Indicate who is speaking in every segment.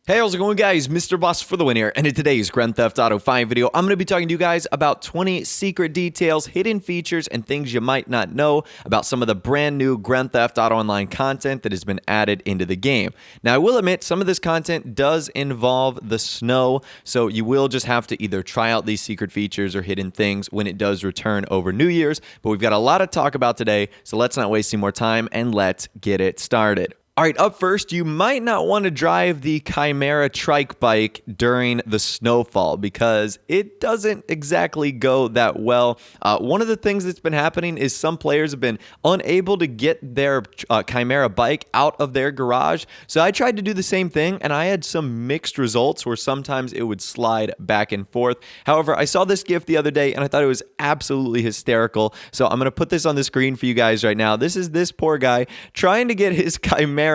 Speaker 1: Hey, how's it going, guys? Mr. Boss for the win here, and in today's Grand Theft Auto 5 video, I'm going to be talking to you guys about 20 secret details, hidden features, and things you might not know about some of the brand new Grand Theft Auto Online content that has been added into the game. Now, I will admit, some of this content does involve the snow, so you will just have to either try out these secret features or hidden things when it does return over New Year's, but we've got a lot to talk about today, so let's not waste any more time, and let's get it started. All right, up first, you might not want to drive the Chimera trike bike during the snowfall because it doesn't exactly go that well. One of the things that's been happening is some players have been unable to get their Chimera bike out of their garage. So I tried to do the same thing, and I had some mixed results where sometimes it would slide back and forth. However, I saw this GIF the other day, and I thought it was absolutely hysterical. So I'm going to put this on the screen for you guys right now. This is this poor guy trying to get his Chimera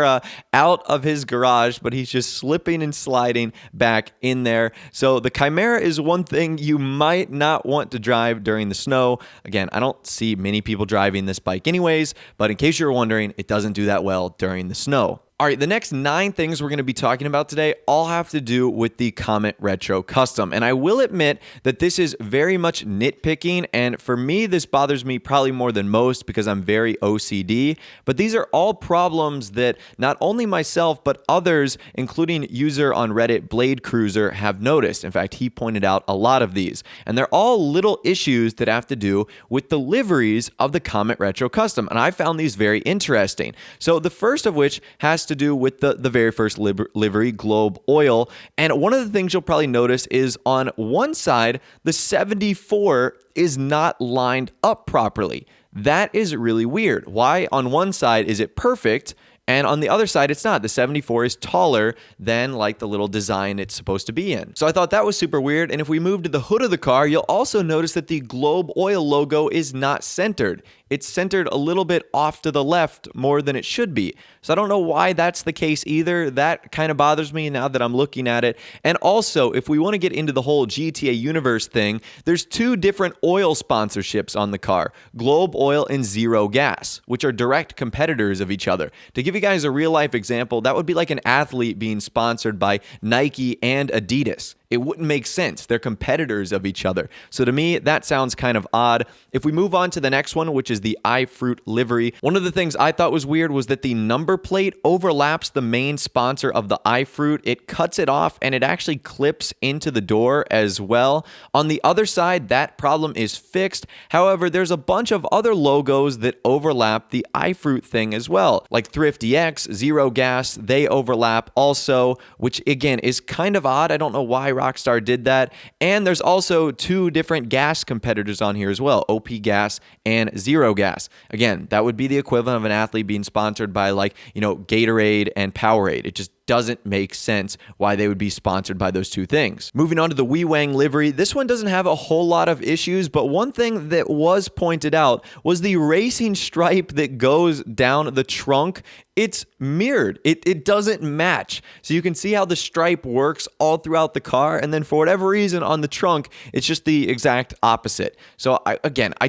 Speaker 1: out of his garage, but he's just slipping and sliding back in there. So the Chimera is one thing you might not want to drive during the snow. Again, I don't see many people driving this bike anyways, but in case you're wondering, it doesn't do that well during the snow. All right, the next 9 things we're going to be talking about today all have to do with the Comet Retro Custom. And I will admit that this is very much nitpicking, and for me, this bothers me probably more than most because I'm very OCD. But these are all problems that not only myself, but others, including user on Reddit, Blade Cruiser, have noticed. In fact, he pointed out a lot of these. And they're all little issues that have to do with the liveries of the Comet Retro Custom. And I found these very interesting. So the first of which has to do with the very first livery, Globe Oil. And one of the things you'll probably notice is on one side, the 74 is not lined up properly. That is really weird. Why on one side is it perfect, and on the other side, it's not? The 74 is taller than like the little design it's supposed to be in. So I thought that was super weird. And if we move to the hood of the car, you'll also notice that the Globe Oil logo is not centered. It's centered a little bit off to the left more than it should be. So I don't know why that's the case either. That kind of bothers me now that I'm looking at it. And also, if we want to get into the whole GTA universe thing, there's 2 different oil sponsorships on the car, Globe Oil and Zero Gas, which are direct competitors of each other. To give you guys a real life example, that would be like an athlete being sponsored by Nike and Adidas. It wouldn't make sense. They're competitors of each other. So to me, that sounds kind of odd. If we move on to the next one, which is the iFruit livery, one of the things I thought was weird was that the number plate overlaps the main sponsor of the iFruit. It cuts it off and it actually clips into the door as well. On the other side, that problem is fixed. However, there's a bunch of other logos that overlap the iFruit thing as well, like Thrifty X, Zero Gas, they overlap also, which again is kind of odd. I don't know why Rockstar did that. And there's also 2 different gas competitors on here as well, OP Gas and Zero Gas. Again, that would be the equivalent of an athlete being sponsored by Gatorade and Powerade. It just doesn't make sense why they would be sponsored by those 2 things. Moving on to the Wee Wang livery, this one doesn't have a whole lot of issues, but one thing that was pointed out was the racing stripe that goes down the trunk. It's mirrored. It doesn't match. So you can see how the stripe works all throughout the car, and then for whatever reason on the trunk, it's just the exact opposite. So I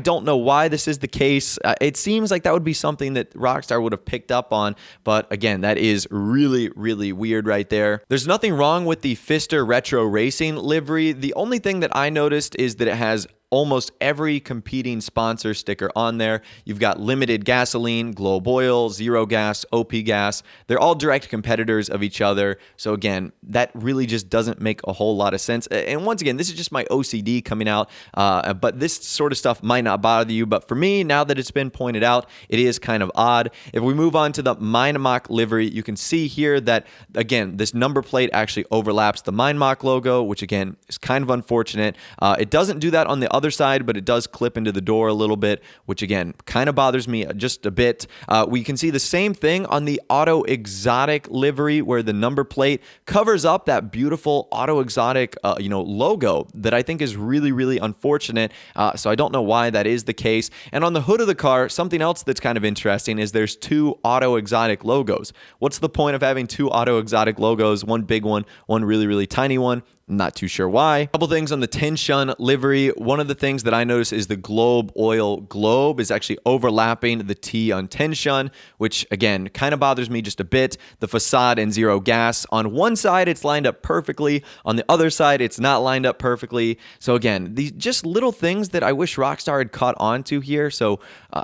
Speaker 1: don't know why this is the case. It seems like that would be something that Rockstar would have picked up on, but again, that is really, really weird right there. There's nothing wrong with the Fister Retro Racing livery. The only thing that I noticed is that it has almost every competing sponsor sticker on there. You've got Limited Gasoline, Globe Oil, Zero Gas, OP Gas. They're all direct competitors of each other. So again, that really just doesn't make a whole lot of sense. And once again, this is just my OCD coming out, but this sort of stuff might not bother you. But for me, now that it's been pointed out, it is kind of odd. If we move on to the Mindmock livery, you can see here that, again, this number plate actually overlaps the Mindmock logo, which again is kind of unfortunate. It doesn't do that on the other side, but it does clip into the door a little bit, which again kind of bothers me just a bit. We can see the same thing on the Auto Exotic livery, where the number plate covers up that beautiful Auto Exotic logo that I think is really, really unfortunate. So I don't know why that is the case. And on the hood of the car, something else that's kind of interesting is there's 2 Auto Exotic logos. What's the point of having 2 Auto Exotic logos? One big one really, really tiny one. Not too sure why. A couple things on the tension livery. One of the things that I noticed is the globe oil globe is actually overlapping the T on tension, which again kind of bothers me just a bit. The facade and zero gas. On one side, it's lined up perfectly. On the other side, it's not lined up perfectly. So again, these just little things that I wish Rockstar had caught on to here. So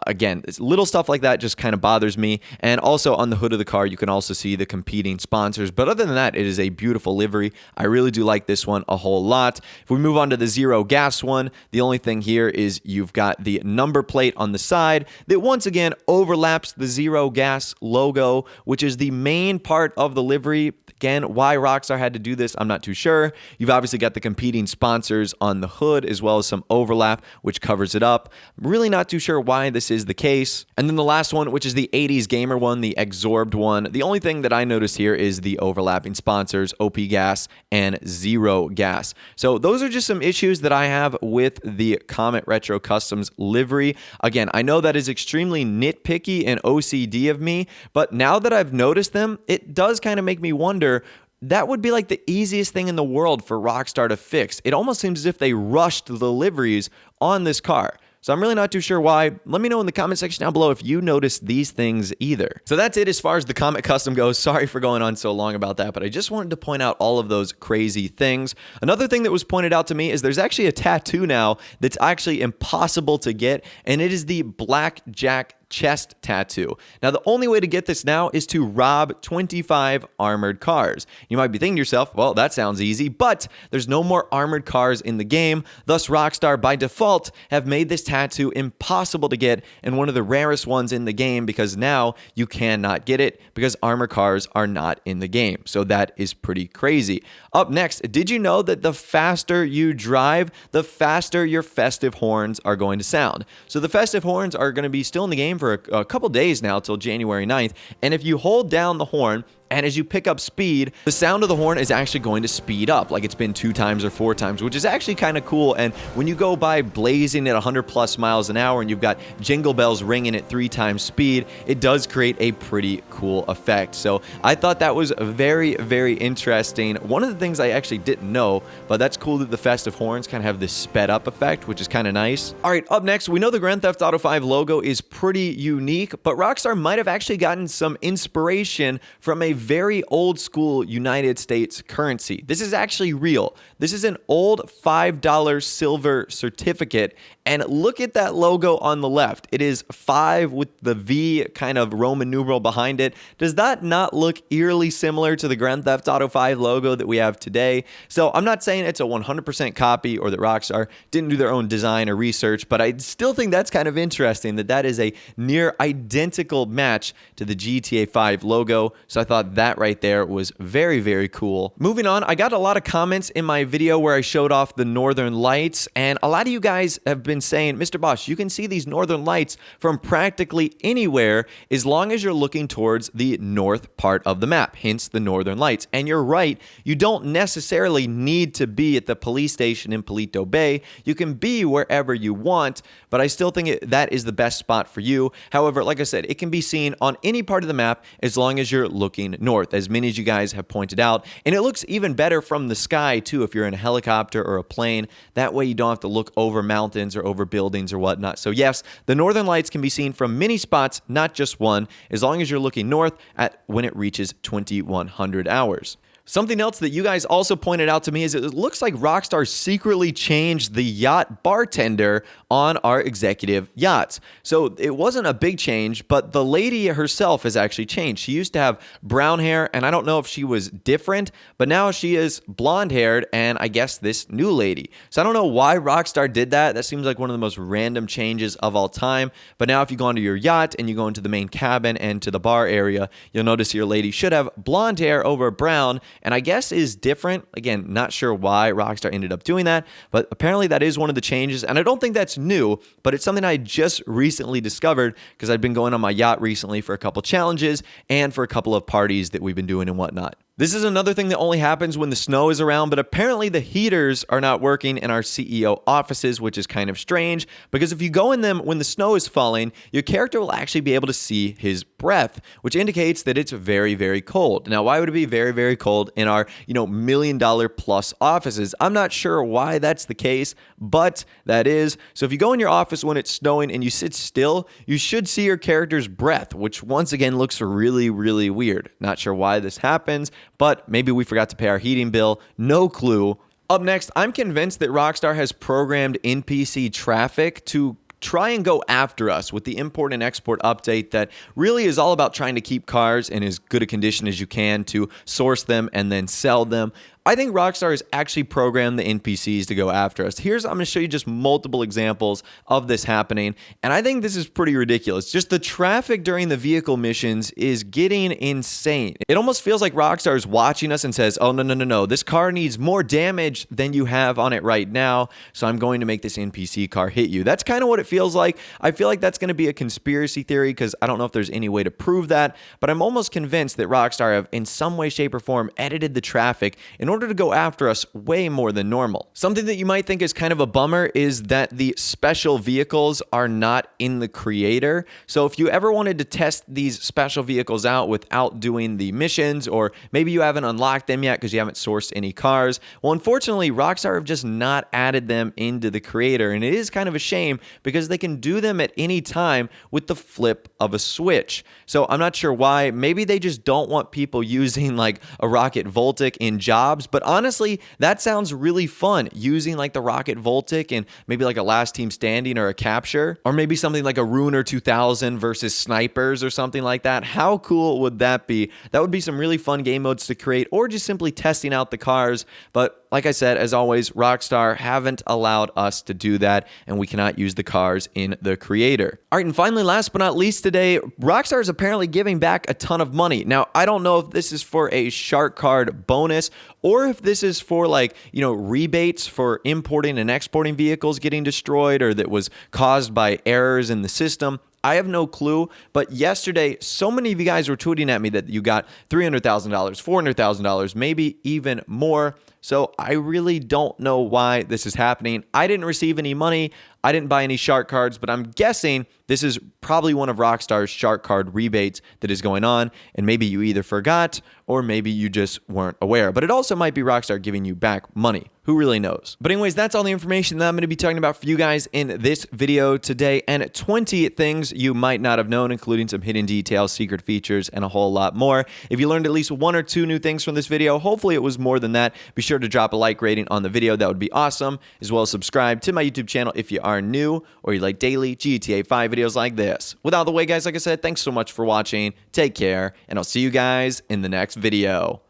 Speaker 1: again, little stuff like that just kind of bothers me. And also on the hood of the car, you can also see the competing sponsors. But other than that, it is a beautiful livery. I really do like this one a whole lot. If we move on to the zero gas one, the only thing here is you've got the number plate on the side that once again overlaps the zero gas logo, which is the main part of the livery. Again, why Rockstar had to do this, I'm not too sure. You've obviously got the competing sponsors on the hood as well as some overlap, which covers it up. I'm really not too sure why this is the case. And then the last one, which is the 80s gamer one, the Absorbed one. The only thing that I noticed here is the overlapping sponsors, OP Gas and Zero Gas. So those are just some issues that I have with the Comet Retro Customs livery. Again, I know that is extremely nitpicky and OCD of me, but now that I've noticed them, it does kind of make me wonder, that would be like the easiest thing in the world for Rockstar to fix. It almost seems as if they rushed the liveries on this car. So I'm really not too sure why. Let me know in the comment section down below if you noticed these things either. So that's it as far as the Comet Custom goes. Sorry for going on so long about that, but I just wanted to point out all of those crazy things. Another thing that was pointed out to me is there's actually a tattoo now that's actually impossible to get, and it is the Blackjack chest tattoo. Now, the only way to get this now is to rob 25 armored cars. You might be thinking to yourself, well, that sounds easy, but there's no more armored cars in the game. Thus, Rockstar, by default, have made this tattoo impossible to get and one of the rarest ones in the game because now you cannot get it because armored cars are not in the game. So that is pretty crazy. Up next, did you know that the faster you drive, the faster your Festive Horns are going to sound? So the Festive Horns are going to be still in the game for a couple days now till January 9th. And if you hold down the horn, and as you pick up speed, the sound of the horn is actually going to speed up, like it's been 2 times or 4 times, which is actually kind of cool. And when you go by blazing at 100+ miles an hour and you've got jingle bells ringing at 3 times speed, it does create a pretty cool effect. So I thought that was very, very interesting. One of the things I actually didn't know, but that's cool that the Festive Horns kind of have this sped up effect, which is kind of nice. All right, up next, we know the Grand Theft Auto 5 logo is pretty unique, but Rockstar might have actually gotten some inspiration from a very old school United States currency. This is actually real. This is an old $5 silver certificate, and look at that logo on the left. It is 5 with the V kind of Roman numeral behind it. Does that not look eerily similar to the Grand Theft Auto 5 logo that we have today? So I'm not saying it's a 100% copy or that Rockstar didn't do their own design or research, but I still think that's kind of interesting that that is a near identical match to the GTA 5 logo. So I thought that right there was very, very cool. Moving on, I got a lot of comments in my video where I showed off the northern lights, and a lot of you guys have been saying, Mr. Boss, you can see these northern lights from practically anywhere as long as you're looking towards the north part of the map, hence the northern lights. And you're right, you don't necessarily need to be at the police station in Paleto Bay. You can be wherever you want, but I still think that is the best spot for you. However, like I said, it can be seen on any part of the map as long as you're looking north, as many as you guys have pointed out. And it looks even better from the sky too if you're in a helicopter or a plane. That way you don't have to look over mountains or over buildings or whatnot. So yes, the northern lights can be seen from many spots, not just one, as long as you're looking north at when it reaches 2100 hours. Something else that you guys also pointed out to me is it looks like Rockstar secretly changed the Yacht Bartender on our executive yachts. So it wasn't a big change, but the lady herself has actually changed. She used to have brown hair, and I don't know if she was different, but now she is blonde haired, and I guess this new lady. So I don't know why Rockstar did that. That seems like one of the most random changes of all time. But now if you go onto your yacht and you go into the main cabin and to the bar area, you'll notice your lady should have blonde hair over brown, and I guess is different. Again, not sure why Rockstar ended up doing that, but apparently that is one of the changes, and I don't think that's new, but it's something I just recently discovered because I've been going on my yacht recently for a couple challenges and for a couple of parties that we've been doing and whatnot. This is another thing that only happens when the snow is around, but apparently the heaters are not working in our CEO offices, which is kind of strange because if you go in them when the snow is falling, your character will actually be able to see his breath, which indicates that it's very, very cold. Now, why would it be very, very cold in our, $1 million plus offices? I'm not sure why that's the case, but that is. So if you go in your office when it's snowing and you sit still, you should see your character's breath, which once again looks really, really weird. Not sure why this happens, but maybe we forgot to pay our heating bill. No clue. Up next, I'm convinced that Rockstar has programmed NPC Traffic to try and go after us with the import and export update that really is all about trying to keep cars in as good a condition as you can to source them and then sell them. I think Rockstar has actually programmed the NPCs to go after us. I'm going to show you just multiple examples of this happening, and I think this is pretty ridiculous. Just the traffic during the vehicle missions is getting insane. It almost feels like Rockstar is watching us and says, oh, no, this car needs more damage than you have on it right now, so I'm going to make this NPC car hit you. That's kind of what it feels like. I feel like that's going to be a conspiracy theory because I don't know if there's any way to prove that, but I'm almost convinced that Rockstar have, in some way, shape, or form, edited the traffic in order to go after us way more than normal. Something that you might think is kind of a bummer is that the special vehicles are not in the creator. So if you ever wanted to test these special vehicles out without doing the missions, or maybe you haven't unlocked them yet because you haven't sourced any cars, well, unfortunately, Rockstar have just not added them into the creator. And it is kind of a shame because they can do them at any time with the flip of a switch. So I'm not sure why. Maybe they just don't want people using like a Rocket Voltic in jobs. But honestly, that sounds really fun, using like the Rocket Voltic and maybe like a last team standing or a capture, or maybe something like a Ruiner 2000 versus snipers or something like that. How cool would that be? That would be some really fun game modes to create, or just simply testing out the cars. But like I said, as always, Rockstar haven't allowed us to do that, and we cannot use the cars in the creator. All right, and finally, last but not least today, Rockstar is apparently giving back a ton of money. Now, I don't know if this is for a shark card bonus or if this is for like, rebates for importing and exporting vehicles getting destroyed or that was caused by errors in the system. I have no clue, but yesterday, so many of you guys were tweeting at me that you got $300,000, $400,000, maybe even more. So I really don't know why this is happening. I didn't receive any money. I didn't buy any shark cards, but I'm guessing this is probably one of Rockstar's shark card rebates that is going on, and maybe you either forgot or maybe you just weren't aware. But it also might be Rockstar giving you back money. Who really knows? But anyways, that's all the information that I'm going to be talking about for you guys in this video today, and 20 things you might not have known, including some hidden details, secret features, and a whole lot more. If you learned at least one or two new things from this video, hopefully it was more than that. Be sure to drop a like rating on the video. That would be awesome. As well as subscribe to my YouTube channel if you are new or you like daily GTA 5 videos like this. Without the way, guys, like I said, thanks so much for watching. Take care, and I'll see you guys in the next video.